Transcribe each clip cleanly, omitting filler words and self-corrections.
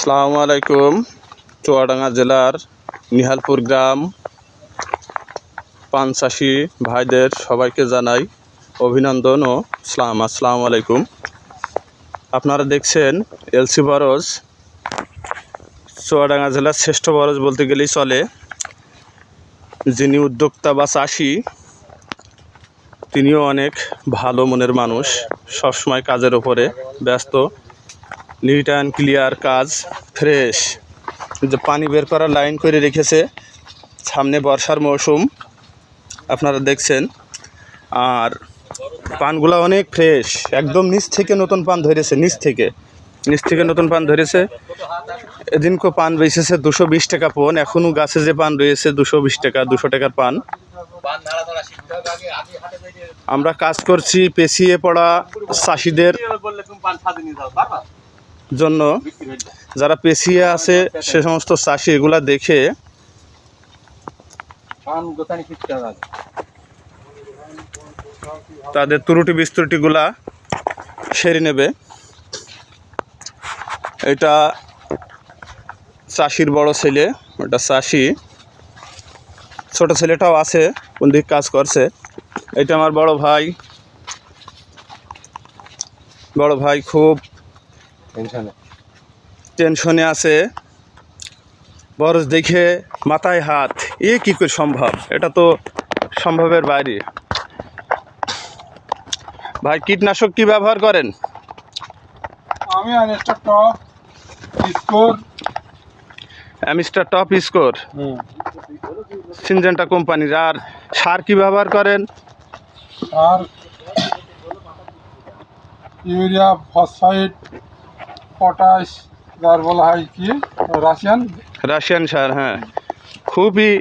আসসালামু আলাইকুম। চুয়াডাঙ্গা জেলার নিহালপুর গ্রাম পান চাষি ভাইদের সবাইকে জানাই অভিনন্দন ও সালাম। আসসালামু আলাইকুম। আপনারা দেখছেন এলসি বরজ, চুয়াডাঙ্গা জেলার শ্রেষ্ঠ বরজ বলতে গেলেই চলে। যিনি উদ্যোক্তা বা চাষি, তিনিও অনেক ভালো মনের মানুষ, সবসময় কাজের ওপরে ব্যস্ত। নিট অ্যান্ড ক্লিয়ার কাজ, ফ্রেশ। যে পানি বের করার লাইন করে রেখেছে, সামনে বর্ষার মৌসুম আপনারা দেখছেন। আর পানগুলা অনেক ফ্রেশ, একদম নিচ থেকে নতুন পান ধরেছে, নিচ থেকে নতুন পান ধরেছে। এদিনকে পান বেচেছে 220 টাকা পণ। এখনও গাছে যে পান রয়েছে 220 টাকা, 200 টাকার পান। আমরা কাজ করছি পেছিয়ে পড়া চাষিদের জন্য। যারা পেছিয়ে আছে সে সমস্ত চাষি এগুলা দেখে তাদের ত্রুটি বিস্ত্রুটিগুলা সেরে নেবে। এটা চাষির বড় ছেলে, ওটা চাষি। ছোট ছেলেটাও আছে, কোন দিক কাজ করছে। এটা আমার বড় ভাই খুব টেনশনে আছে। বরজ দেখে মাথায় হাত, এ কি করে সম্ভব? এটা তো সম্ভবের বাইরে। ভাই কীটনাশক কি ব্যবহার করেন? আমি অ্যামিস্টার টপ স্কোর, সিনজেন্টা কোম্পানির। আর সার কি ব্যবহার করেন? আর ইউরিয়া, ফসফাইট, পটাশ, যার বলা হয় কি রাশিয়ান সার। হ্যাঁ, খুবই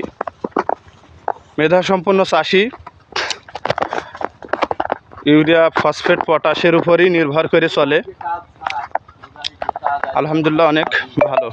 মেধাসম্পন্ন চাষি। ইউরিয়া, ফসফেট, পটাশের উপরই নির্ভর করে চলে। আলহামদুলিল্লাহ, অনেক ভালো।